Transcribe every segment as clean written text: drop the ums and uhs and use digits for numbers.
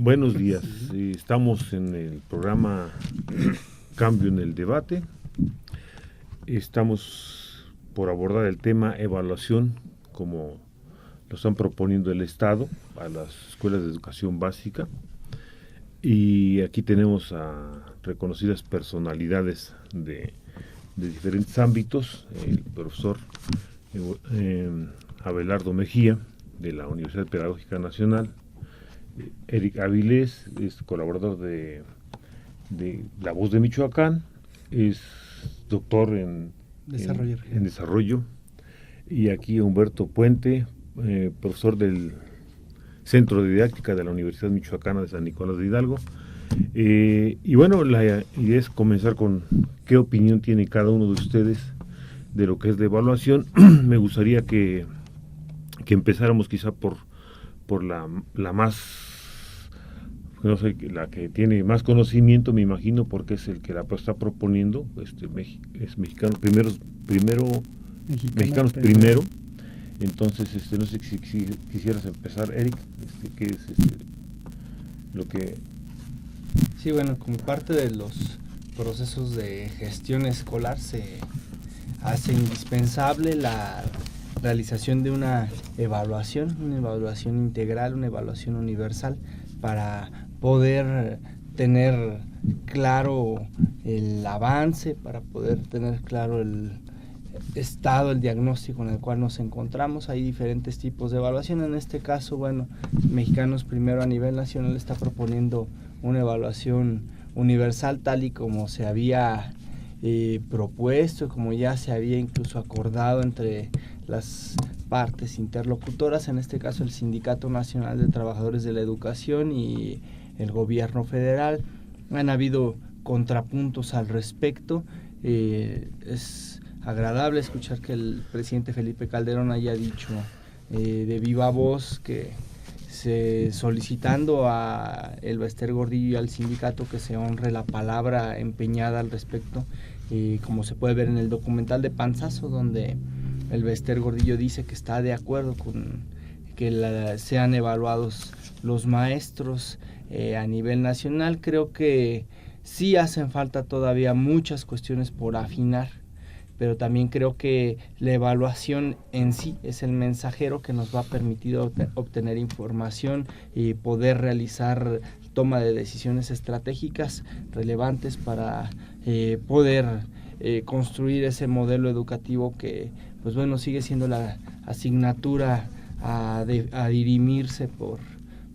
Buenos días, estamos en el programa Cambio en el Debate. Estamos por abordar el tema evaluación, como lo están proponiendo el Estado a las escuelas de educación básica. Y aquí tenemos a reconocidas personalidades de diferentes ámbitos: el profesor Abelardo Mejía, de la Universidad Pedagógica Nacional; Eric Avilés, es colaborador de La Voz de Michoacán, es doctor en desarrollo; y aquí Humberto Puente, profesor del Centro de Didáctica de la Universidad Michoacana de San Nicolás de Hidalgo. Y bueno, la idea es comenzar con qué opinión tiene cada uno de ustedes de lo que es la evaluación. Me gustaría que empezáramos quizá por la más, no sé, la que tiene más conocimiento, me imagino, porque es el que la está proponiendo, es Mexicanos Primero. Entonces, no sé si quisieras empezar, Eric, ¿qué es lo que...? Sí, bueno, como parte de los procesos de gestión escolar se hace indispensable la realización de una evaluación integral, una evaluación universal, para poder tener claro el avance, para poder tener claro el estado, el diagnóstico en el cual nos encontramos. Hay diferentes tipos de evaluación. En este caso, bueno, Mexicanos Primero a nivel nacional está proponiendo una evaluación universal, tal y como se había propuesto, como ya se había incluso acordado entre las partes interlocutoras, en este caso el Sindicato Nacional de Trabajadores de la Educación y el gobierno federal. Han habido contrapuntos al respecto. Es agradable escuchar que el presidente Felipe Calderón haya dicho de viva voz que solicitando a Elbester Gordillo y al sindicato que se honre la palabra empeñada al respecto, como se puede ver en el documental de Panzazo, donde Elbester Gordillo dice que está de acuerdo con que sean evaluados los maestros a nivel nacional. Creo que sí hacen falta todavía muchas cuestiones por afinar, pero también creo que la evaluación en sí es el mensajero que nos va a permitir obtener información y poder realizar toma de decisiones estratégicas relevantes para poder construir ese modelo educativo que, pues bueno, sigue siendo la asignatura a dirimirse por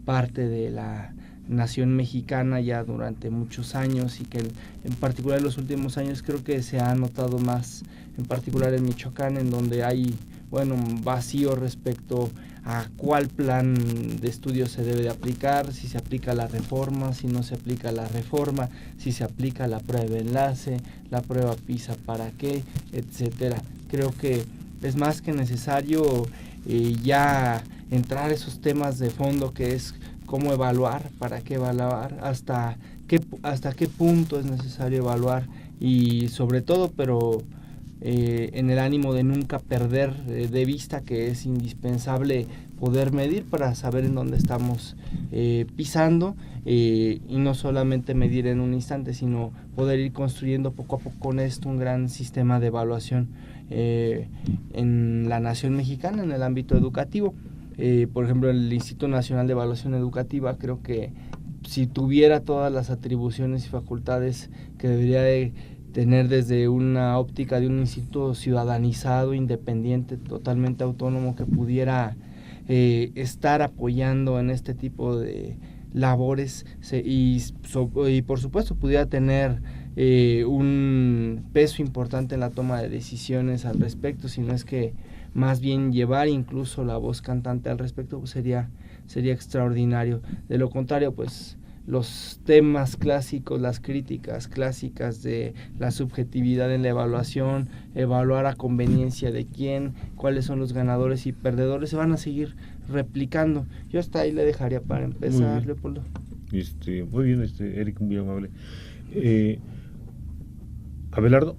parte de la nación mexicana ya durante muchos años, y que en particular en los últimos años creo que se ha notado más, en particular en Michoacán, en donde hay, bueno, un vacío respecto a cuál plan de estudio se debe de aplicar, si se aplica la reforma, si no se aplica la reforma, si se aplica la prueba de enlace, la prueba PISA para qué, etcétera. Creo que es más que necesario ya entrar a esos temas de fondo, que es cómo evaluar, para qué evaluar, hasta qué punto es necesario evaluar, y sobre todo, pero en el ánimo de nunca perder de vista que es indispensable poder medir para saber en dónde estamos pisando, y no solamente medir en un instante, sino poder ir construyendo poco a poco con esto un gran sistema de evaluación en la nación mexicana, en el ámbito educativo. Por ejemplo, el Instituto Nacional de Evaluación Educativa, creo que si tuviera todas las atribuciones y facultades que debería de tener desde una óptica de un instituto ciudadanizado, independiente, totalmente autónomo, que pudiera estar apoyando en este tipo de labores, y por supuesto pudiera tener un peso importante en la toma de decisiones al respecto, si no es que más bien llevar incluso la voz cantante al respecto, pues sería extraordinario. De lo contrario, pues los temas clásicos, las críticas clásicas de la subjetividad en la evaluación, evaluar a conveniencia de quién, cuáles son los ganadores y perdedores, se van a seguir replicando. Yo hasta ahí le dejaría para empezar, Leopoldo. Muy bien, Eric, muy amable. Abelardo.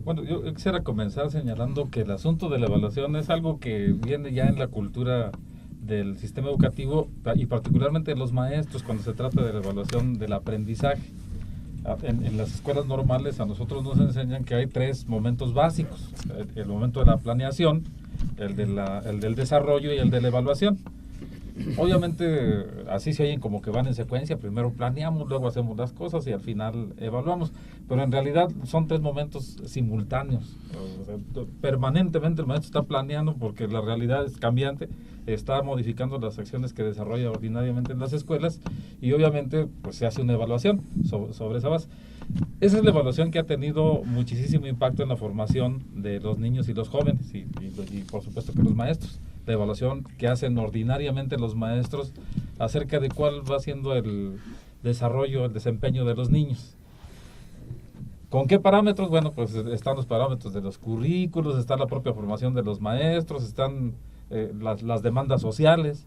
Bueno, yo quisiera comenzar señalando que el asunto de la evaluación es algo que viene ya en la cultura del sistema educativo y particularmente de los maestros cuando se trata de la evaluación del aprendizaje. En las escuelas normales a nosotros nos enseñan que hay 3 momentos básicos: el momento de la planeación, el del desarrollo y el de la evaluación. Obviamente así se oyen como que van en secuencia: primero planeamos, luego hacemos las cosas y al final evaluamos, pero en realidad son 3 momentos simultáneos. O sea, permanentemente el maestro está planeando porque la realidad es cambiante, está modificando las acciones que desarrolla ordinariamente en las escuelas y obviamente pues se hace una evaluación sobre esa base. Esa es la evaluación que ha tenido muchísimo impacto en la formación de los niños y los jóvenes y por supuesto que los maestros. La evaluación que hacen ordinariamente los maestros acerca de cuál va siendo el desarrollo, el desempeño de los niños. ¿Con qué parámetros? Bueno, pues están los parámetros de los currículos, está la propia formación de los maestros, están las demandas sociales.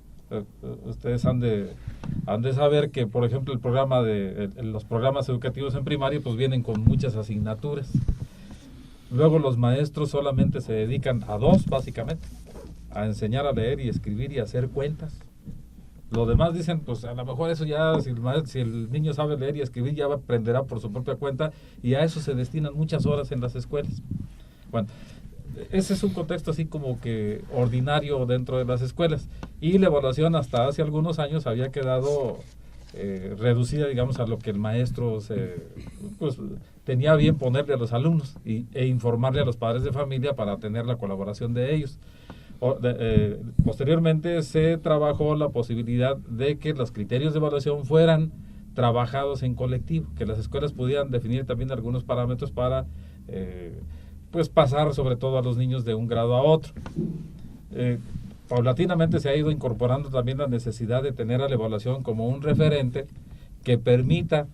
Ustedes han de saber que, por ejemplo, los programas educativos en primaria pues vienen con muchas asignaturas. Luego los maestros solamente se dedican a 2, básicamente: a enseñar a leer y escribir y a hacer cuentas. Lo demás dicen, pues a lo mejor eso ya, si el niño sabe leer y escribir, ya aprenderá por su propia cuenta, y a eso se destinan muchas horas en las escuelas. Bueno, ese es un contexto así como que ordinario dentro de las escuelas, y la evaluación hasta hace algunos años había quedado reducida, digamos, a lo que el maestro pues, tenía bien ponerle a los alumnos e informarle a los padres de familia para tener la colaboración de ellos. Posteriormente se trabajó la posibilidad de que los criterios de evaluación fueran trabajados en colectivo, que las escuelas pudieran definir también algunos parámetros para pues pasar sobre todo a los niños de un grado a otro. Paulatinamente se ha ido incorporando también la necesidad de tener a la evaluación como un referente que permita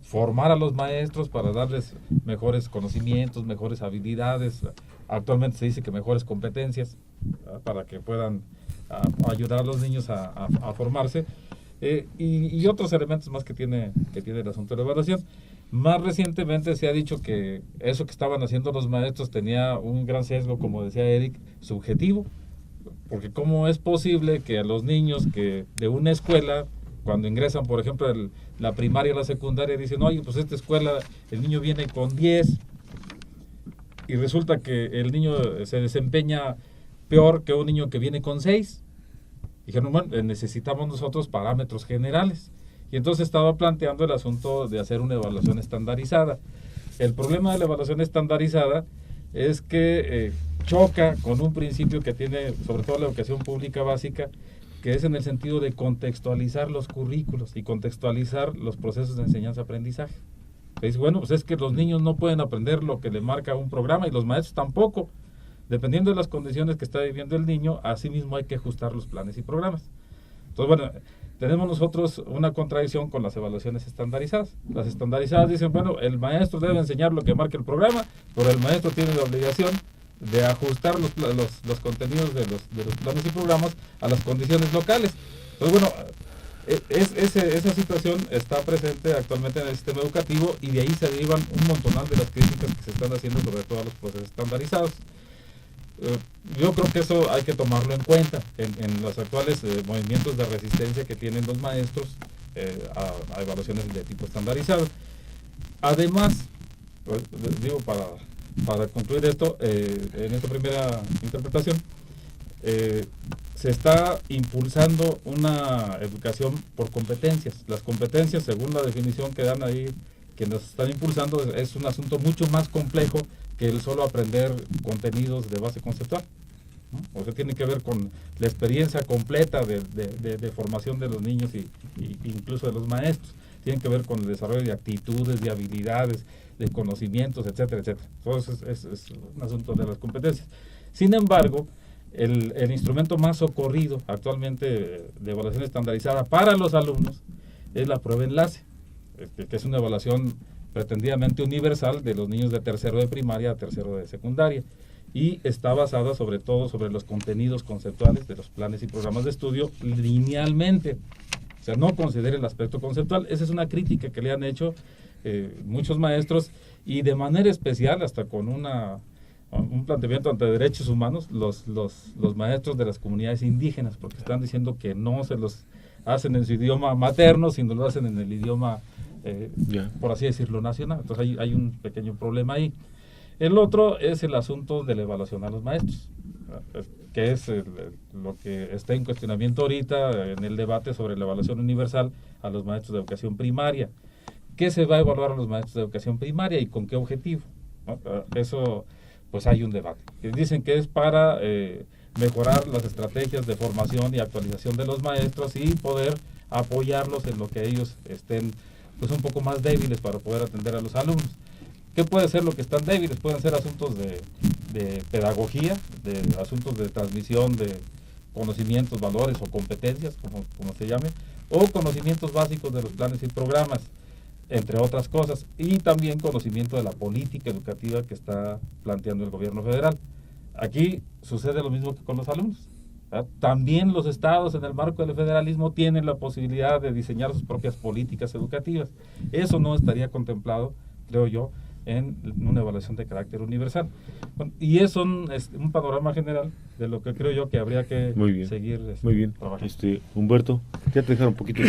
formar a los maestros para darles mejores conocimientos, mejores habilidades. Actualmente se dice que mejores competencias, para que puedan ayudar a los niños a formarse, y otros elementos más que tiene el asunto de la evaluación. Más recientemente se ha dicho que eso que estaban haciendo los maestros tenía un gran sesgo, como decía Eric, subjetivo, porque cómo es posible que a los niños que de una escuela, cuando ingresan, por ejemplo, la primaria o la secundaria, dicen, oye, pues esta escuela, el niño viene con 10, y resulta que el niño se desempeña peor que un niño que viene con 6. Dijeron, bueno, necesitamos nosotros parámetros generales. Y entonces estaba planteando el asunto de hacer una evaluación estandarizada. El problema de la evaluación estandarizada es que choca con un principio que tiene, sobre todo la educación pública básica, que es en el sentido de contextualizar los currículos y contextualizar los procesos de enseñanza-aprendizaje. Dice, bueno, pues es que los niños no pueden aprender lo que le marca un programa y los maestros tampoco. Dependiendo de las condiciones que está viviendo el niño, así mismo hay que ajustar los planes y programas. Entonces, bueno, tenemos nosotros una contradicción con las evaluaciones estandarizadas. Las estandarizadas dicen, bueno, el maestro debe enseñar lo que marca el programa, pero el maestro tiene la obligación de ajustar los contenidos de los planes y programas a las condiciones locales. Entonces, bueno, esa situación está presente actualmente en el sistema educativo, y de ahí se derivan un montonal de las críticas que se están haciendo sobre todos los procesos estandarizados. Yo creo que eso hay que tomarlo en cuenta en los actuales movimientos de resistencia que tienen los maestros a evaluaciones de tipo estandarizado. Además, pues, digo, para concluir esto, en esta primera interpretación, se está impulsando una educación por competencias. Las competencias, según la definición que dan ahí, que nos están impulsando, es un asunto mucho más complejo que el solo aprender contenidos de base conceptual, ¿no? O sea, tiene que ver con la experiencia completa de formación de los niños y incluso de los maestros. Tiene que ver con el desarrollo de actitudes, de habilidades, de conocimientos, etcétera, etcétera. Todo eso es un asunto de las competencias. Sin embargo, el instrumento más socorrido actualmente de evaluación estandarizada para los alumnos es la prueba enlace, que es una evaluación pretendidamente universal de los niños de tercero de primaria a tercero de secundaria, y está basada sobre todo sobre los contenidos conceptuales de los planes y programas de estudio linealmente. O sea, no considera el aspecto conceptual. Esa es una crítica que le han hecho muchos maestros, y de manera especial hasta con una un planteamiento ante derechos humanos los maestros de las comunidades indígenas, porque están diciendo que no se los hacen en su idioma materno, sino lo hacen en el idioma, por así decirlo, nacional. Entonces hay un pequeño problema ahí. El otro es el asunto de la evaluación a los maestros, que es lo que está en cuestionamiento ahorita en el debate sobre la evaluación universal a los maestros de educación primaria. ¿Qué se va a evaluar a los maestros de educación primaria y con qué objetivo? Eso, pues hay un debate. Dicen que es para mejorar las estrategias de formación y actualización de los maestros y poder apoyarlos en lo que ellos estén pues un poco más débiles para poder atender a los alumnos. ¿Qué puede ser lo que están débiles? Pueden ser asuntos de pedagogía, de asuntos de transmisión de conocimientos, valores o competencias, como se llame, o conocimientos básicos de los planes y programas, entre otras cosas, y también conocimiento de la política educativa que está planteando el gobierno federal. Aquí sucede lo mismo que con los alumnos. También los estados en el marco del federalismo tienen la posibilidad de diseñar sus propias políticas educativas. Eso no estaría contemplado, creo yo, en una evaluación de carácter universal. Bueno, y es un panorama general de lo que creo yo que habría que seguir muy bien. Trabajando. Humberto, ya te dejaron un poquito.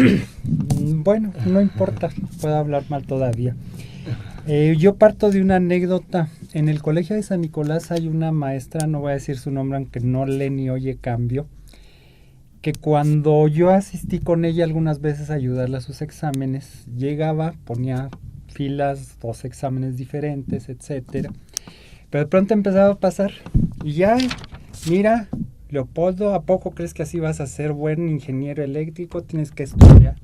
Bueno, no importa, puedo hablar mal todavía. Yo parto de una anécdota. En el colegio de San Nicolás hay una maestra, no voy a decir su nombre aunque no lee ni oye cambio, que cuando yo asistí con ella algunas veces a ayudarle a sus exámenes, llegaba, ponía filas, 2 exámenes diferentes, etcétera, pero de pronto empezaba a pasar y ya, mira, Leopoldo, ¿a poco crees que así vas a ser buen ingeniero eléctrico? Tienes que estudiar.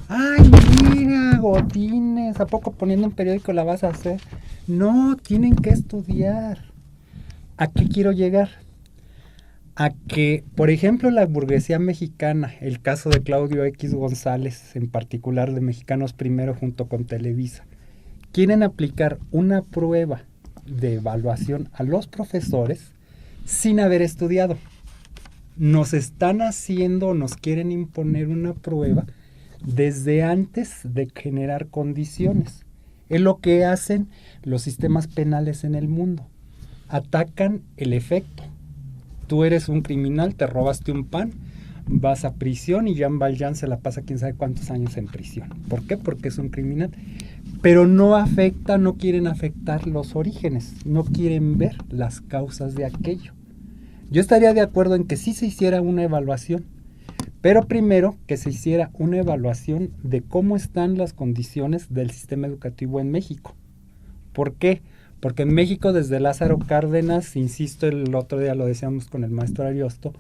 Ay, mira, Godínez, ¿a poco poniendo un periódico la vas a hacer? No, tienen que estudiar. ¿A qué quiero llegar? A que, por ejemplo, la burguesía mexicana, el caso de Claudio X González, en particular de Mexicanos Primero junto con Televisa, quieren aplicar una prueba de evaluación a los profesores sin haber estudiado. Nos están haciendo, nos quieren imponer una prueba desde antes de generar condiciones. Es lo que hacen los sistemas penales en el mundo. Atacan el efecto. Tú eres un criminal, te robaste un pan, vas a prisión y Jean Valjean se la pasa quién sabe cuántos años en prisión. ¿Por qué? Porque es un criminal. Pero no quieren afectar los orígenes, no quieren ver las causas de aquello. Yo estaría de acuerdo en que sí se hiciera una evaluación, pero primero que se hiciera una evaluación de cómo están las condiciones del sistema educativo en México. ¿Por qué? Porque en México desde Lázaro Cárdenas, insisto, el otro día lo decíamos con el maestro Ariosto,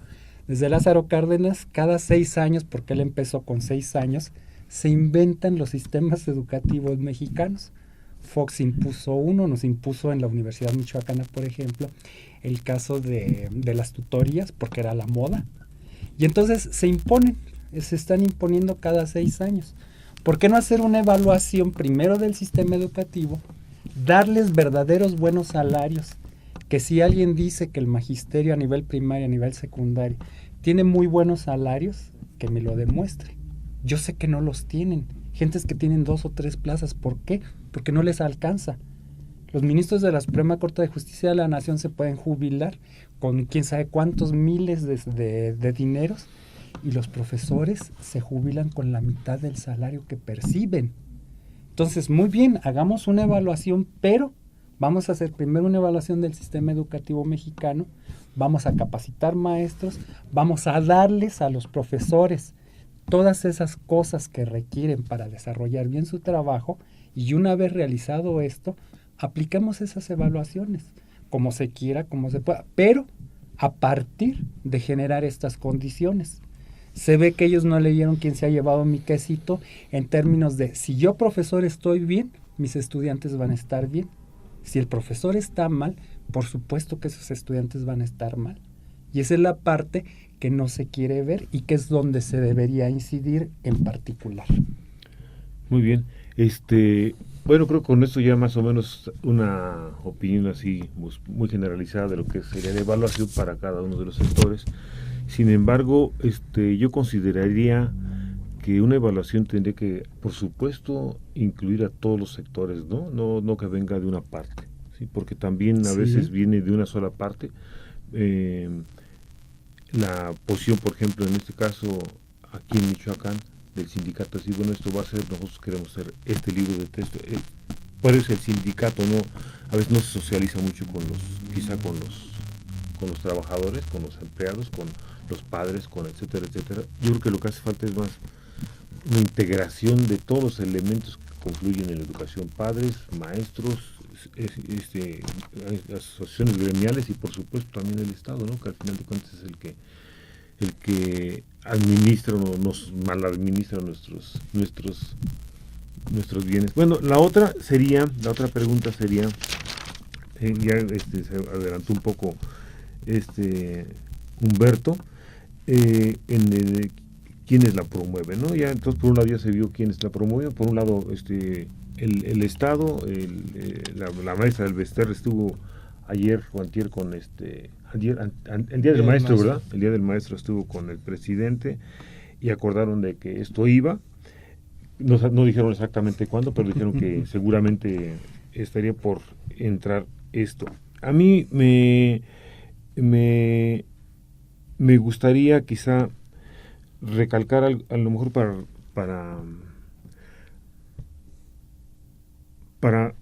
desde Lázaro Cárdenas, cada 6 años, porque él empezó con 6 años, se inventan los sistemas educativos mexicanos. Fox impuso uno, nos impuso en la Universidad Michoacana, por ejemplo, el caso de las tutorías, porque era la moda. Y entonces se están imponiendo cada 6 años. ¿Por qué no hacer una evaluación primero del sistema educativo, darles verdaderos buenos salarios? Que si alguien dice que el magisterio a nivel primario, a nivel secundario, tiene muy buenos salarios, que me lo demuestre. Yo sé que no los tienen. Gentes que tienen 2 o 3 plazas. ¿Por qué? Porque no les alcanza. Los ministros de la Suprema Corte de Justicia de la Nación se pueden jubilar con quién sabe cuántos miles de dineros, y los profesores se jubilan con la mitad del salario que perciben. Entonces, muy bien, hagamos una evaluación, pero vamos a hacer primero una evaluación del sistema educativo mexicano, vamos a capacitar maestros, vamos a darles a los profesores todas esas cosas que requieren para desarrollar bien su trabajo, y una vez realizado esto, aplicamos esas evaluaciones, como se quiera, como se pueda, pero a partir de generar estas condiciones. Se ve que ellos no leyeron quién se ha llevado mi quesito en términos de si yo profesor estoy bien, mis estudiantes van a estar bien. Si el profesor está mal, por supuesto que sus estudiantes van a estar mal. Y esa es la parte que no se quiere ver y que es donde se debería incidir en particular. Muy bien. Bueno, creo que con esto ya más o menos una opinión así muy generalizada de lo que sería la evaluación para cada uno de los sectores. Sin embargo, yo consideraría que una evaluación tendría que, por supuesto, incluir a todos los sectores, ¿no? No que venga de una parte. ¿sí? Porque también a veces viene de una sola parte. La posición, por ejemplo, en este caso, aquí en Michoacán, del sindicato, así, bueno, esto va a ser, nosotros queremos hacer este libro de texto. Por eso el sindicato a veces no se socializa mucho quizá con los trabajadores, con los empleados, con los padres, con etcétera, etcétera. Yo creo que lo que hace falta es más una integración de todos los elementos que confluyen en la educación: padres, maestros, asociaciones gremiales y por supuesto también el Estado, ¿no? Que al final de cuentas es el que administra o nos maladministra nuestros bienes. Bueno, la otra pregunta sería, ya se adelantó un poco Humberto, quiénes la promueven, ¿no? Ya entonces por un lado ya se vio quiénes la promueven. Por un lado el Estado, la maestra del Bester estuvo ayer o antier con el Día del Maestro, ¿verdad? El Día del Maestro estuvo con el presidente y acordaron de que esto iba. No dijeron exactamente cuándo, pero dijeron que seguramente estaría por entrar esto. A mí me gustaría quizá recalcar a lo mejor para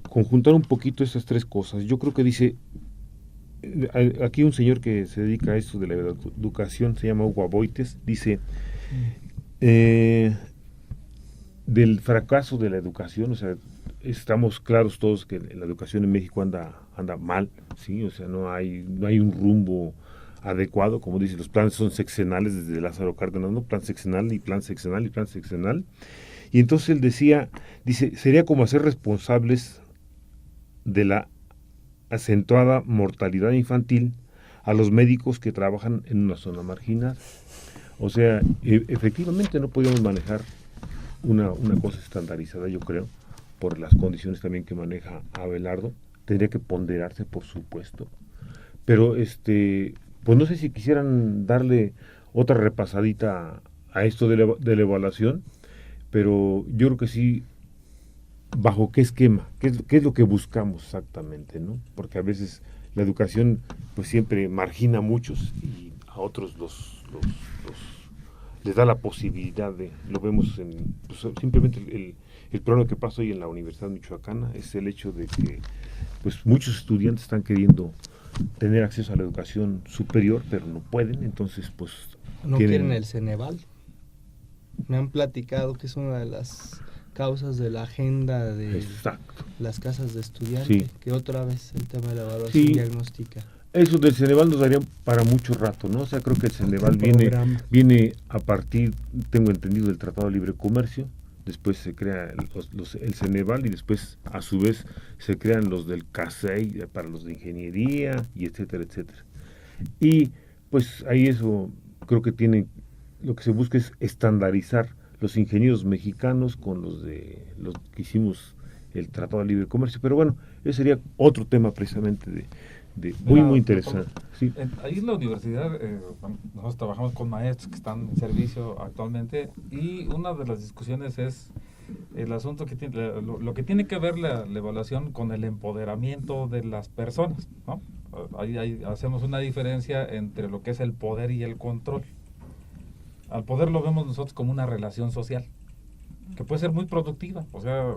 conjuntar un poquito esas tres cosas. Yo creo que dice, aquí un señor que se dedica a esto de la educación, se llama Hugo Aboites, dice, del fracaso de la educación, o sea, estamos claros todos que la educación en México anda mal, ¿sí? O sea, no hay un rumbo adecuado, como dice, los planes son sexenales desde Lázaro Cárdenas, ¿no? Plan sexenal y plan sexenal y plan sexenal. Y entonces él dice, sería como hacer responsables de la acentuada mortalidad infantil a los médicos que trabajan en una zona marginal. O sea, efectivamente no podíamos manejar una cosa estandarizada, yo creo, por las condiciones también que maneja Abelardo. Tendría que ponderarse, por supuesto. Pero pues no sé si quisieran darle otra repasadita a esto de la evaluación, pero yo creo que sí, bajo qué esquema, qué es lo que buscamos exactamente, ¿no? Porque a veces la educación pues siempre margina a muchos y a otros les da la posibilidad lo vemos pues simplemente el problema que pasa hoy en la Universidad Michoacana es el hecho de que pues muchos estudiantes están queriendo tener acceso a la educación superior, pero no pueden, entonces pues no quieren el Ceneval. Me han platicado que es una de las causas de la agenda de Exacto. Las casas de estudiantes, sí. Que otra vez el tema de la evaluación diagnóstica. Eso del Ceneval nos daría para mucho rato, ¿no? O sea, creo que el Ceneval viene a partir, tengo entendido, del Tratado de Libre Comercio. Después se crea el Ceneval y después a su vez se crean los del CASEI para los de ingeniería y etcétera, etcétera. Y pues ahí eso creo que lo que se busca es estandarizar los ingenieros mexicanos con los que hicimos el Tratado de Libre Comercio. Pero bueno, ese sería otro tema precisamente muy interesante. Sí. Ahí en la universidad, nosotros trabajamos con maestros que están en servicio actualmente y una de las discusiones es el asunto que tiene, lo que tiene que ver la evaluación con el empoderamiento de las personas, ¿no? Ahí hacemos una diferencia entre lo que es el poder y el control. Al poder lo vemos nosotros como una relación social, que puede ser muy productiva, o sea,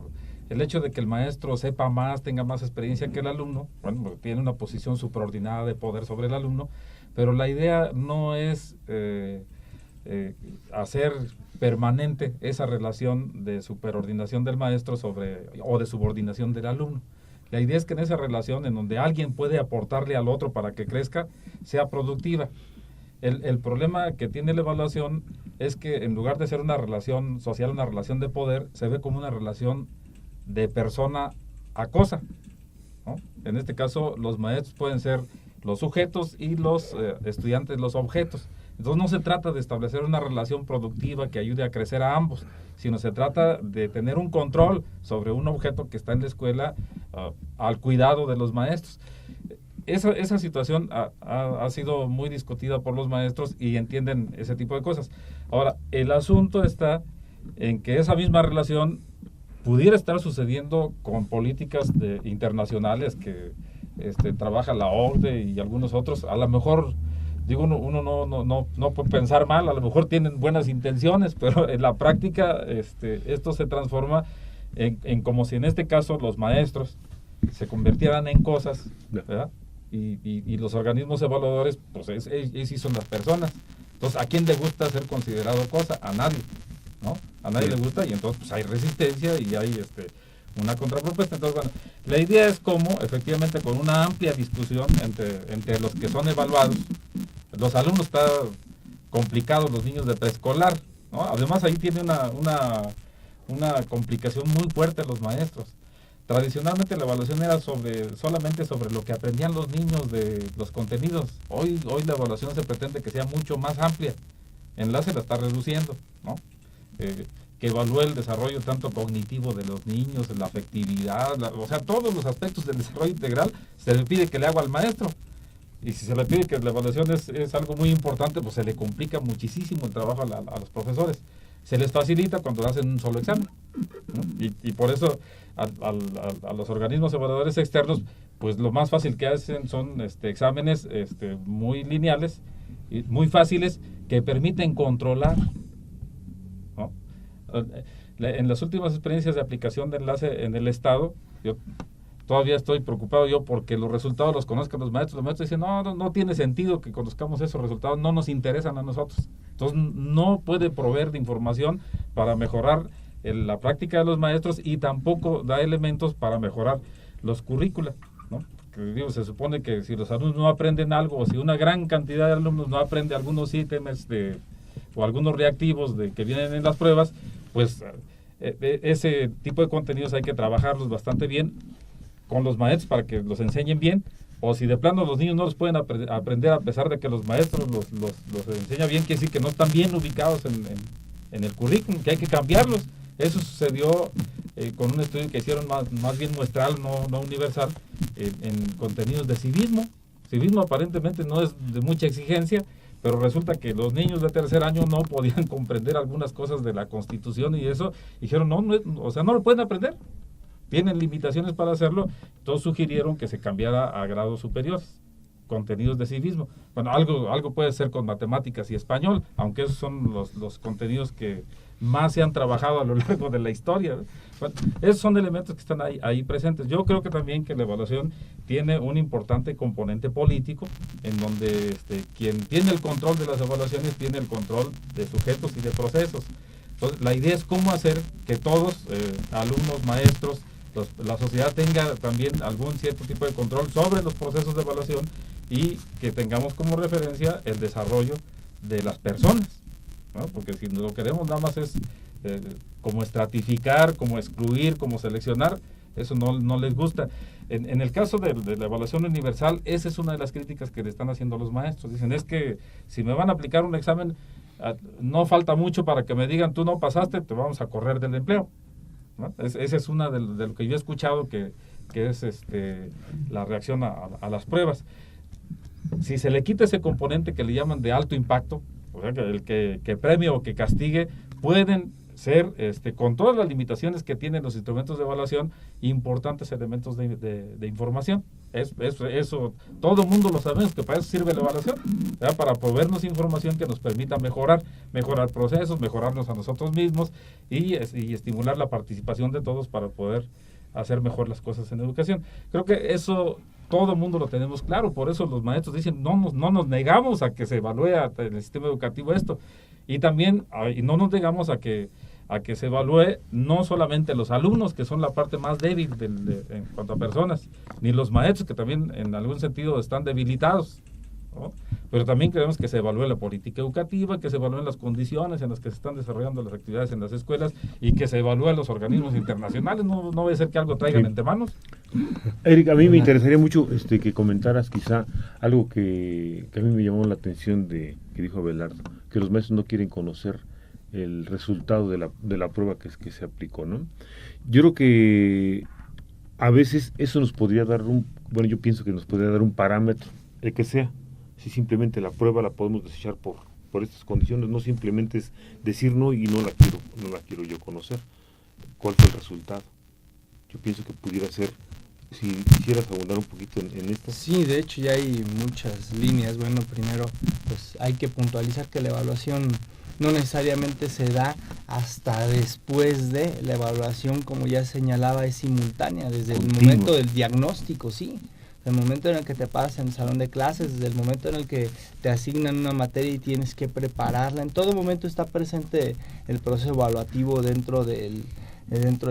el hecho de que el maestro sepa más, tenga más experiencia que el alumno, bueno, tiene una posición superordinada de poder sobre el alumno, pero la idea no es hacer permanente esa relación de superordinación del maestro o de subordinación del alumno. La idea es que en esa relación en donde alguien puede aportarle al otro para que crezca, sea productiva. El problema que tiene la evaluación es que en lugar de ser una relación social, una relación de poder, se ve como una relación de persona a cosa, ¿no? En este caso, los maestros pueden ser los sujetos y los estudiantes los objetos. Entonces no se trata de establecer una relación productiva que ayude a crecer a ambos, sino se trata de tener un control sobre un objeto que está en la escuela al cuidado de los maestros. Esa situación ha sido muy discutida por los maestros y entienden ese tipo de cosas. Ahora, el asunto está en que esa misma relación pudiera estar sucediendo con políticas internacionales que trabaja la OCDE y algunos otros. A lo mejor, digo, uno no puede pensar mal, a lo mejor tienen buenas intenciones, pero en la práctica esto se transforma en como si en este caso los maestros se convirtieran en cosas, ¿verdad? Y los organismos evaluadores, pues ellos sí son las personas. Entonces, ¿a quién le gusta ser considerado cosa? A nadie, ¿no? A nadie le gusta, y entonces pues hay resistencia y hay una contrapropuesta. Entonces, bueno, la idea es cómo, efectivamente, con una amplia discusión entre los que son evaluados, los alumnos están complicados, los niños de preescolar, ¿no? Además, ahí tiene una complicación muy fuerte los maestros. Tradicionalmente la evaluación era solamente sobre lo que aprendían los niños de los contenidos. Hoy la evaluación se pretende que sea mucho más amplia. Enlace la está reduciendo, ¿no? Que evalúe el desarrollo tanto cognitivo de los niños, la afectividad, o sea, todos los aspectos del desarrollo integral se le pide que le haga al maestro. Y si se le pide que la evaluación es algo muy importante, pues se le complica muchísimo el trabajo a los profesores. Se les facilita cuando hacen un solo examen, ¿no? Y por eso a los organismos evaluadores externos, pues lo más fácil que hacen son exámenes muy lineales y muy fáciles que permiten controlar, ¿no? En las últimas experiencias de aplicación de enlace en el Estado, yo todavía estoy preocupado porque los resultados los conozcan los maestros. Los maestros dicen, no tiene sentido que conozcamos esos resultados, no nos interesan a nosotros. Entonces no puede proveer de información para mejorar la práctica de los maestros, y tampoco da elementos para mejorar los currícula, ¿no? Porque, se supone que si los alumnos no aprenden algo, o si una gran cantidad de alumnos no aprende algunos ítems o algunos reactivos que vienen en las pruebas, pues ese tipo de contenidos hay que trabajarlos bastante bien con los maestros para que los enseñen bien, o si de plano los niños no los pueden aprender a pesar de que los maestros los enseñan bien, quiere decir que no están bien ubicados en el currículum, que hay que cambiarlos. Eso sucedió con un estudio que hicieron más bien muestral, no universal, en contenidos de civismo. Civismo aparentemente no es de mucha exigencia, pero resulta que los niños de tercer año no podían comprender algunas cosas de la Constitución, y eso dijeron, no lo pueden aprender. Tienen limitaciones para hacerlo. Todos sugirieron que se cambiara a grados superiores, contenidos de civismo. Bueno, algo puede ser con matemáticas y español, aunque esos son los contenidos que más se han trabajado a lo largo de la historia. Bueno, esos son elementos que están ahí presentes. Yo creo que también que la evaluación tiene un importante componente político, en donde quien tiene el control de las evaluaciones tiene el control de sujetos y de procesos. Entonces, la idea es cómo hacer que todos, alumnos, maestros, la sociedad tenga también algún cierto tipo de control sobre los procesos de evaluación, y que tengamos como referencia el desarrollo de las personas, ¿no? Porque si lo queremos nada más es como estratificar, como excluir, como seleccionar, eso no les gusta. En el caso de la evaluación universal, esa es una de las críticas que le están haciendo los maestros. Dicen, es que si me van a aplicar un examen, no falta mucho para que me digan, tú no pasaste, te vamos a correr del empleo, ¿no? Esa es una de lo que yo he escuchado que es la reacción a las pruebas. Si se le quita ese componente que le llaman de alto impacto, o sea, que premie o que castigue, pueden ser, con todas las limitaciones que tienen los instrumentos de evaluación, importantes elementos de información. Eso todo el mundo lo sabemos, que para eso sirve la evaluación, ¿verdad? Para proveernos información que nos permita mejorar procesos, mejorarnos a nosotros mismos, y estimular la participación de todos para poder hacer mejor las cosas en educación. Creo que eso todo el mundo lo tenemos claro, por eso los maestros dicen, no nos negamos a que se evalúe en el sistema educativo esto, y también no nos negamos a que se evalúe no solamente los alumnos, que son la parte más débil en cuanto a personas, ni los maestros, que también en algún sentido están debilitados, ¿no? Pero también queremos que se evalúe la política educativa, que se evalúen las condiciones en las que se están desarrollando las actividades en las escuelas, y que se evalúen los organismos internacionales. No va a ser que algo traigan entre manos. Eric, a mí me interesaría mucho que comentaras quizá algo que a mí me llamó la atención que dijo Abelardo, que los maestros no quieren conocer el resultado de la prueba que se aplicó, ¿no? Yo creo que a veces eso nos podría dar yo pienso que nos podría dar un parámetro, el que sea, si simplemente la prueba la podemos desechar por estas condiciones, no simplemente es decir no y no la quiero yo conocer. cuál fue el resultado. Yo pienso que pudiera ser, si quisieras abundar un poquito en esto. Sí, de hecho ya hay muchas líneas. Bueno, primero pues hay que puntualizar que la evaluación no necesariamente se da hasta después de la evaluación, como ya señalaba, es simultánea, desde el momento del diagnóstico, sí. El momento en el que te pasas en el salón de clases, desde el momento en el que te asignan una materia y tienes que prepararla, en todo momento está presente el proceso evaluativo dentro del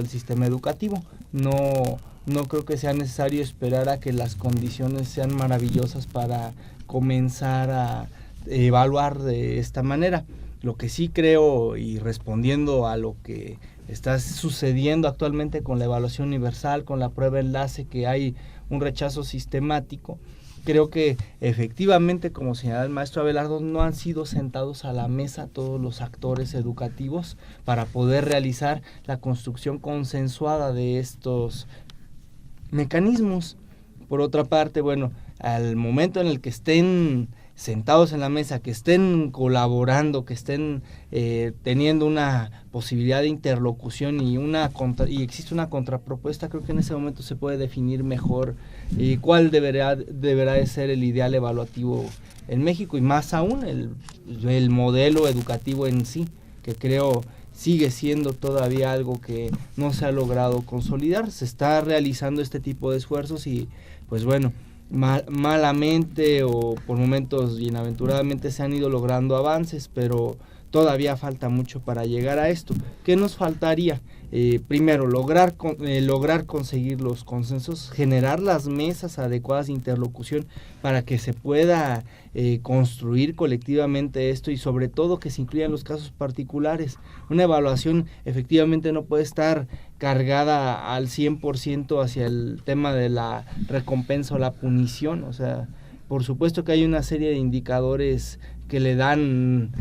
sistema educativo. No creo que sea necesario esperar a que las condiciones sean maravillosas para comenzar a evaluar de esta manera. Lo que sí creo, y respondiendo a lo que está sucediendo actualmente con la evaluación universal, con la prueba enlace, que hay un rechazo sistemático, creo que efectivamente, como señala el maestro Abelardo, no han sido sentados a la mesa todos los actores educativos para poder realizar la construcción consensuada de estos mecanismos. Por otra parte, bueno, al momento en el que estén sentados en la mesa, que estén colaborando, que estén teniendo una posibilidad de interlocución y existe una contrapropuesta, creo que en ese momento se puede definir mejor cuál deberá de ser el ideal evaluativo en México, y más aún el modelo educativo en sí, que creo sigue siendo todavía algo que no se ha logrado consolidar. Se está realizando este tipo de esfuerzos y pues bueno, malamente o por momentos bienaventuradamente se han ido logrando avances, pero todavía falta mucho para llegar a esto. ¿Qué nos faltaría? Primero, lograr conseguir los consensos, generar las mesas adecuadas de interlocución para que se pueda construir colectivamente esto, y sobre todo que se incluyan los casos particulares. Una evaluación efectivamente no puede estar cargada al 100% hacia el tema de la recompensa o la punición. O sea, por supuesto que hay una serie de indicadores que le dan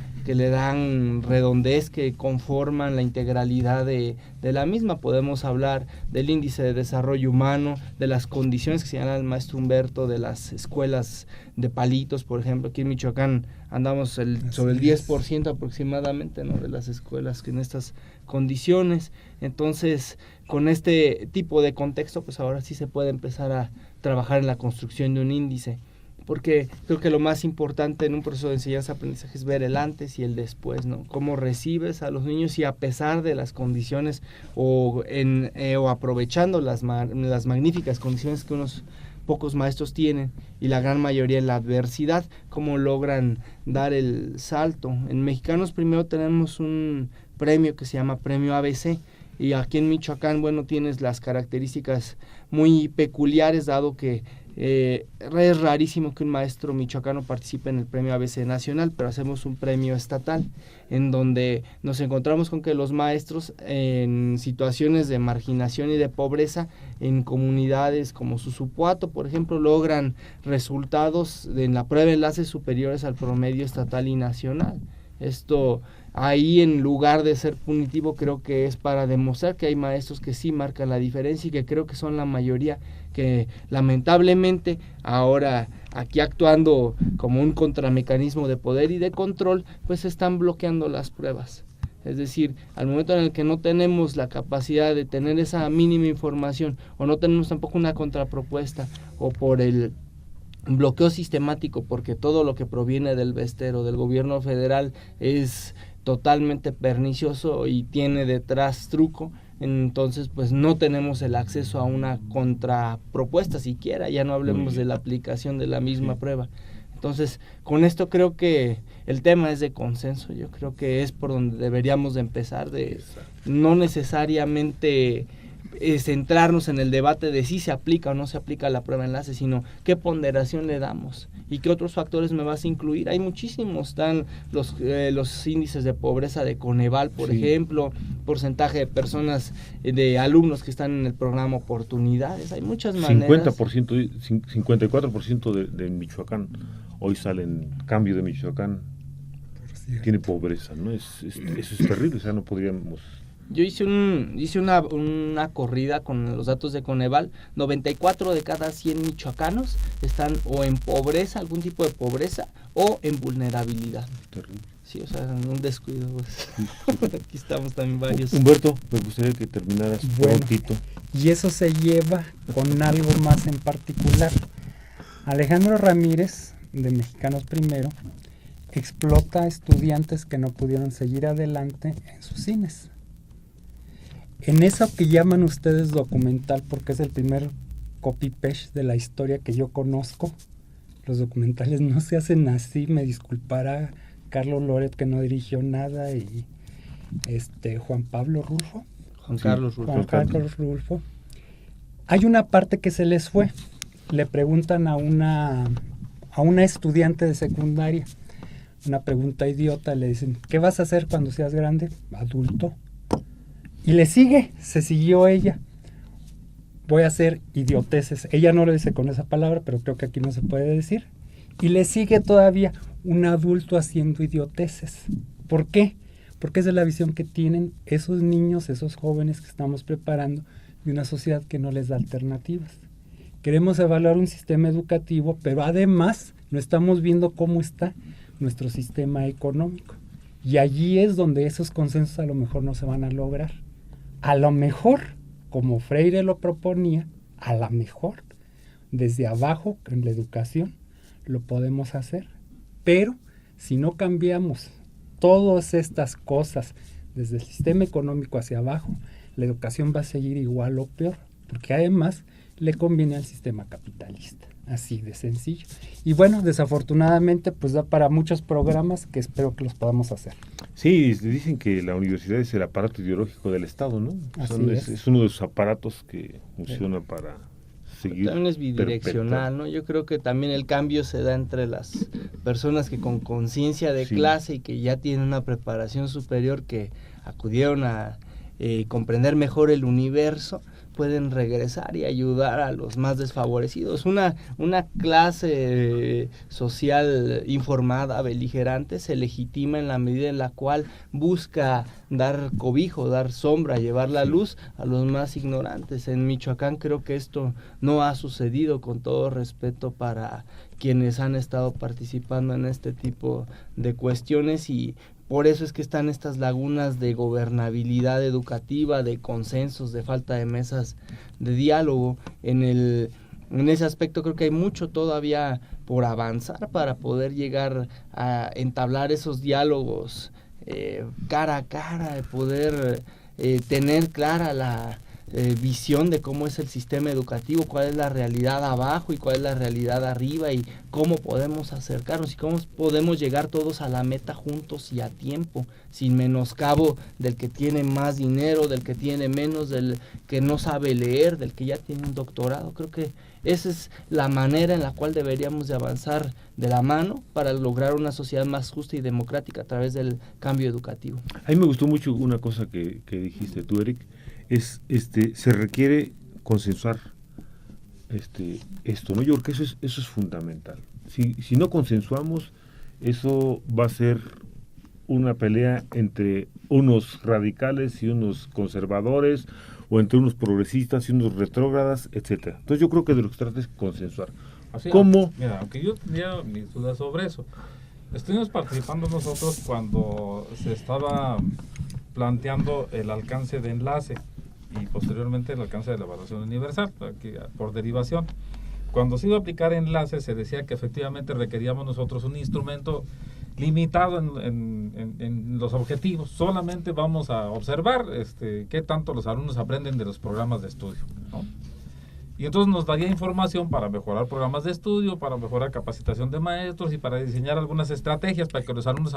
redondez, que conforman la integralidad de la misma. Podemos hablar del índice de desarrollo humano, de las condiciones que señala el maestro Humberto, de las escuelas de palitos, por ejemplo. Aquí en Michoacán andamos sobre el 10% aproximadamente, ¿no?, de las escuelas que en estas condiciones. Entonces, con este tipo de contexto, pues ahora sí se puede empezar a trabajar en la construcción de un índice, porque creo que lo más importante en un proceso de enseñanza-aprendizaje es ver el antes y el después, ¿no? Cómo recibes a los niños, y a pesar de las condiciones o aprovechando las magníficas condiciones que unos pocos maestros tienen y la gran mayoría en la adversidad, cómo logran dar el salto. En Mexicanos Primero tenemos un premio que se llama Premio ABC, y aquí en Michoacán, bueno, tienes las características muy peculiares, dado que es rarísimo que un maestro michoacano participe en el premio ABC nacional, pero hacemos un premio estatal en donde nos encontramos con que los maestros en situaciones de marginación y de pobreza en comunidades como Susupuato, por ejemplo, logran resultados en la prueba de enlace superiores al promedio estatal y nacional. Esto ahí, en lugar de ser punitivo, creo que es para demostrar que hay maestros que sí marcan la diferencia, y que creo que son la mayoría, que lamentablemente ahora aquí actuando como un contramecanismo de poder y de control, pues están bloqueando las pruebas. Es decir, al momento en el que no tenemos la capacidad de tener esa mínima información, o no tenemos tampoco una contrapropuesta, o por el bloqueo sistemático, porque todo lo que proviene del BESTER o del gobierno federal es totalmente pernicioso y tiene detrás truco, entonces pues no tenemos el acceso a una contrapropuesta siquiera, ya no hablemos de la aplicación de la misma prueba. Entonces, con esto creo que el tema es de consenso. Yo creo que es por donde deberíamos de empezar, de no necesariamente centrarnos en el debate de si se aplica o no se aplica la prueba enlace, sino qué ponderación le damos y qué otros factores me vas a incluir. Hay muchísimos, están los índices de pobreza de Coneval, por ejemplo, porcentaje de personas, de alumnos que están en el programa Oportunidades. Hay muchas maneras. 54% de Michoacán hoy salen cambio de Michoacán, tiene pobreza, ¿no? Eso es terrible, o sea, no podríamos Yo hice una corrida con los datos de Coneval. 94 de cada 100 michoacanos están o en pobreza, algún tipo de pobreza, o en vulnerabilidad. Terrible. Sí, o sea, en un descuido. Pues. Aquí estamos también varios. Humberto, me gustaría que terminaras prontito. Y eso se lleva con algo más en particular. Alejandro Ramírez, de Mexicanos Primero, explota a estudiantes que no pudieron seguir adelante en sus cines. En eso que llaman ustedes documental, porque es el primer copy-paste de la historia que yo conozco, los documentales no se hacen así, me disculpará Carlos Loret, que no dirigió nada, y Juan Carlos Rulfo. Hay una parte que se les fue. Le preguntan a una estudiante de secundaria, una pregunta idiota, le dicen, ¿qué vas a hacer cuando seas grande? Adulto. Y se siguió ella. Voy a hacer idioteces. Ella no lo dice con esa palabra, pero creo que aquí no se puede decir. Y le sigue todavía un adulto haciendo idioteces. ¿Por qué? Porque esa es la visión que tienen esos niños, esos jóvenes que estamos preparando de una sociedad que no les da alternativas. Queremos evaluar un sistema educativo, pero además no estamos viendo cómo está nuestro sistema económico. Y allí es donde esos consensos a lo mejor no se van a lograr. A lo mejor, como Freire lo proponía, a lo mejor, desde abajo, en la educación, lo podemos hacer. Pero si no cambiamos todas estas cosas desde el sistema económico hacia abajo, la educación va a seguir igual o peor, porque además le conviene al sistema capitalista, así de sencillo. Y bueno, desafortunadamente pues da para muchos programas que espero que los podamos hacer. Sí, dicen que la universidad es el aparato ideológico del Estado, ¿no? Es uno de sus aparatos que funciona para seguir. También es bidireccional, ¿no? Yo creo que también el cambio se da entre las personas que con conciencia de clase y que ya tienen una preparación superior, que acudieron a comprender mejor el universo, pueden regresar y ayudar a los más desfavorecidos. Una clase social informada, beligerante, se legitima en la medida en la cual busca dar cobijo, dar sombra, llevar la luz a los más ignorantes. En Michoacán creo que esto no ha sucedido, con todo respeto para quienes han estado participando en este tipo de cuestiones, y por eso es que están estas lagunas de gobernabilidad educativa, de consensos, de falta de mesas de diálogo. En ese aspecto creo que hay mucho todavía por avanzar para poder llegar a entablar esos diálogos cara a cara, de poder tener clara la visión de cómo es el sistema educativo, cuál es la realidad abajo y cuál es la realidad arriba, y cómo podemos acercarnos y cómo podemos llegar todos a la meta juntos y a tiempo, sin menoscabo del que tiene más dinero, del que tiene menos, del que no sabe leer, del que ya tiene un doctorado. Creo que esa es la manera en la cual deberíamos de avanzar de la mano para lograr una sociedad más justa y democrática a través del cambio educativo. A mí me gustó mucho una cosa que dijiste tú, Eric. Se requiere consensuar esto, ¿no? Yo creo que eso es fundamental. Si no consensuamos, eso va a ser una pelea entre unos radicales y unos conservadores, o entre unos progresistas y unos retrógradas, etcétera. Entonces yo creo que de lo que se trata es consensuar. Así, ¿Cómo? Mira, aunque yo tenía mis dudas sobre eso, estuvimos participando nosotros cuando se estaba planteando el alcance de enlace y posteriormente el alcance de la evaluación universal, aquí, por derivación. Cuando se iba a aplicar enlace, se decía que efectivamente requeríamos nosotros un instrumento limitado en los objetivos. Solamente vamos a observar qué tanto los alumnos aprenden de los programas de estudio, ¿no? Y entonces nos daría información para mejorar programas de estudio, para mejorar capacitación de maestros y para diseñar algunas estrategias para que los alumnos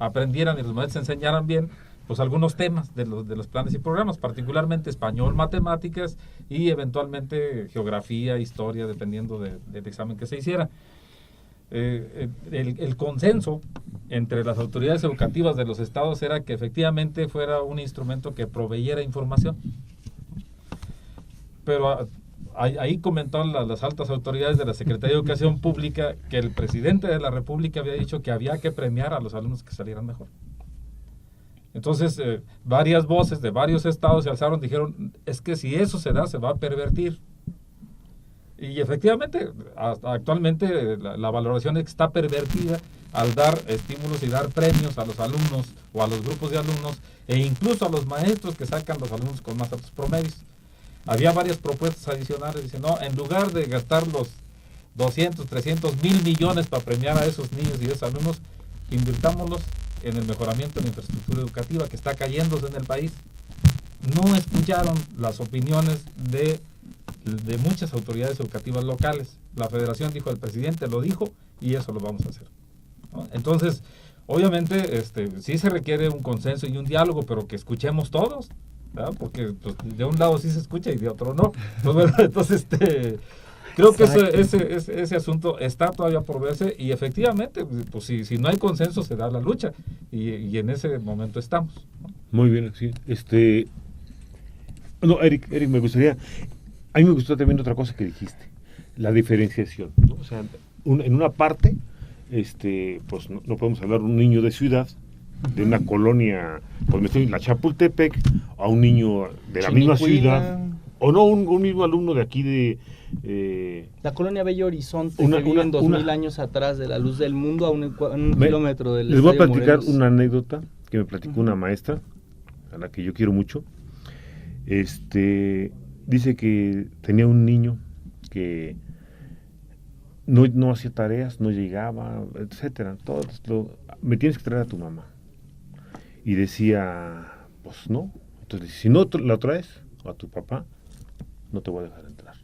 aprendieran y los maestros enseñaran bien pues algunos temas de los planes y programas, particularmente español, matemáticas y eventualmente geografía, historia, dependiendo del examen que se hiciera. El consenso entre las autoridades educativas de los estados era que efectivamente fuera un instrumento que proveyera información. Pero ahí comentaron las altas autoridades de la Secretaría de Educación Pública que el presidente de la República había dicho que había que premiar a los alumnos que salieran mejor. Entonces, varias voces de varios estados se alzaron, dijeron, es que si eso se da, se va a pervertir. Y efectivamente, actualmente la valoración es que está pervertida al dar estímulos y dar premios a los alumnos o a los grupos de alumnos e incluso a los maestros que sacan los alumnos con más altos promedios. Había varias propuestas adicionales, dicen, no, en lugar de gastar los 200, 300, 1,000 millones para premiar a esos niños y esos alumnos, invirtámoslos en el mejoramiento de la infraestructura educativa que está cayéndose en el país. No escucharon las opiniones de muchas autoridades educativas locales. La federación dijo, el presidente lo dijo y eso lo vamos a hacer, ¿no? Entonces, obviamente, sí se requiere un consenso y un diálogo, pero que escuchemos todos, ¿verdad? Porque pues, de un lado sí se escucha y de otro no. Entonces, creo que ese asunto está todavía por verse y efectivamente, pues si no hay consenso se da la lucha y en ese momento estamos, ¿no? Muy bien, sí. No, Eric, me gustaría, a mí me gustó también otra cosa que dijiste, la diferenciación, ¿no? O sea, en una parte, pues no podemos hablar de un niño de ciudad, de una colonia, pues me estoy en la Chapultepec, a un niño de la misma ciudad, o no, un mismo alumno de aquí de... la colonia Bello Horizonte, que viven 2,000 años atrás de la luz del mundo a un kilómetro del Les voy a Estadio platicar Morelos. una anécdota que me platicó una maestra, a la que yo quiero mucho. Dice que tenía un niño que no hacía tareas, no llegaba, etcétera. Me tienes que traer a tu mamá. Y decía, pues no. Entonces, si no la traes a tu papá, no te voy a dejar entrar.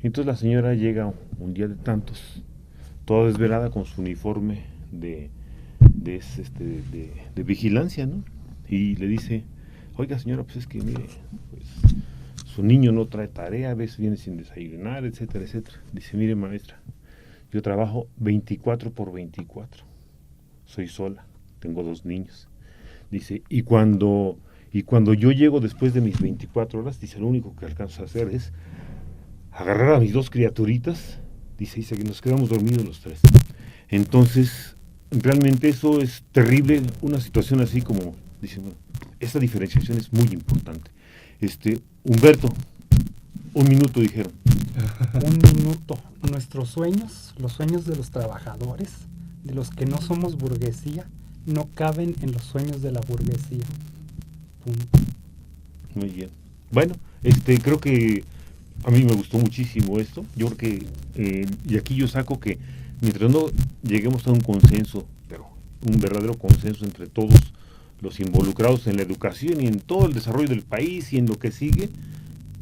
Entonces la señora llega un día de tantos, toda desvelada con su uniforme de vigilancia, ¿no? Y le dice, oiga señora, pues es que mire, pues su niño no trae tarea, a veces viene sin desayunar, etcétera, etcétera. Dice, mire maestra, yo trabajo 24/24, soy sola, tengo 2 niños. Dice, y cuando yo llego después de mis 24 horas, dice, lo único que alcanzo a hacer es agarrar a mis 2 criaturitas, dice que nos quedamos dormidos los 3. Entonces, realmente eso es terrible, una situación así como, dice, bueno, esta diferenciación es muy importante. Humberto, 1 minuto dijeron. 1 minuto. Nuestros sueños, los sueños de los trabajadores, de los que no somos burguesía, no caben en los sueños de la burguesía. Punto. Muy bien. Bueno, creo que a mí me gustó muchísimo esto. Yo creo que, y aquí yo saco que mientras no lleguemos a un consenso, pero un verdadero consenso entre todos los involucrados en la educación y en todo el desarrollo del país y en lo que sigue,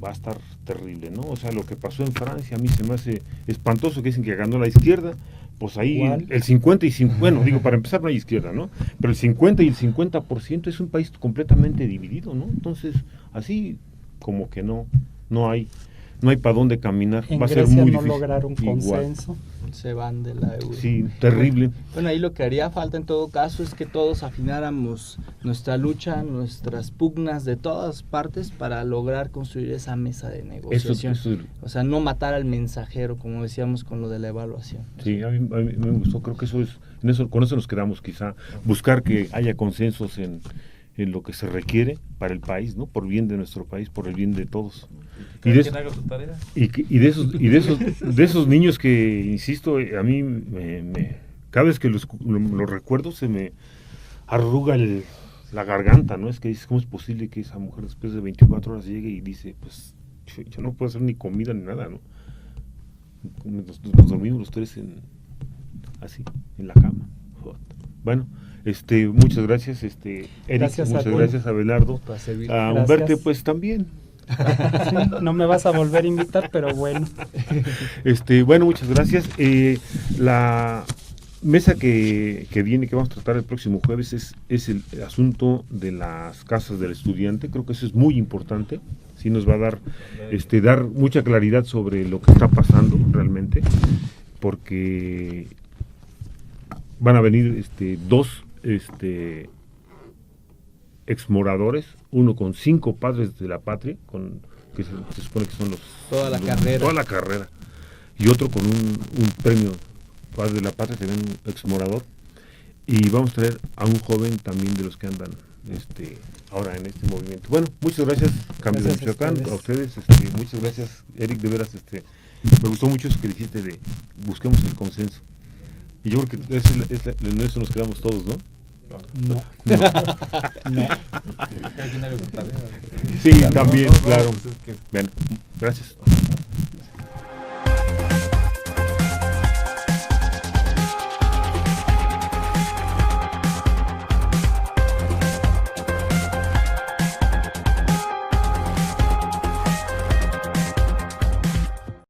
va a estar terrible, ¿no? O sea, lo que pasó en Francia a mí se me hace espantoso, que dicen que ganó la izquierda, pues ahí ¿Cuál? el 50 y 50, bueno, digo, para empezar no hay izquierda, ¿no? Pero el 50 y el 50% es un país completamente dividido, ¿no? Entonces, así como que no hay para dónde caminar, En va a ser Grecia muy no difícil. lograron Igual. consenso. Se van de la euro. Sí, terrible. Bueno, ahí lo que haría falta en todo caso es que todos afináramos nuestra lucha, nuestras pugnas de todas partes para lograr construir esa mesa de negociación. Eso, O sea, no matar al mensajero, como decíamos con lo de la evaluación. sí, a mí me gustó, creo que con eso nos quedamos, quizá, buscar que haya consensos en lo que se requiere para el país, ¿no? Por bien de nuestro país, por el bien de todos. Y de quien haga su tarea. Y de esos niños que, insisto, a mí cada vez que los recuerdo se me arruga la garganta, ¿no? Es que dices, ¿cómo es posible que esa mujer después de 24 horas llegue y dice, pues yo no puedo hacer ni comida ni nada, ¿no? Nos dormimos los 3 así, en la cama. Bueno, muchas gracias, Eric, Gracias a muchas ti. gracias, Abelardo. Para servir. A Gracias. Humberto, pues también. Sí, no me vas a volver a invitar, pero bueno. Bueno, muchas gracias. La mesa que viene, que vamos a tratar el próximo jueves, es el asunto de las casas del estudiante. Creo que eso es muy importante. Sí nos va a dar mucha claridad sobre lo que está pasando realmente, porque van a venir 2 exmoradores, uno con 5 padres de la patria, que se supone que son Toda la carrera, y otro con un premio padre de la patria, también un exmorador. y vamos a traer a un joven también de los que andan ahora en este movimiento. Bueno, muchas gracias, Cambio de Gracias a Michoacán, ustedes. a ustedes, muchas gracias, Eric, de veras, me gustó mucho eso que dijiste de busquemos el consenso. Y yo creo que en eso nos quedamos todos, ¿no? No. No. Sí, también, claro. Bueno, gracias.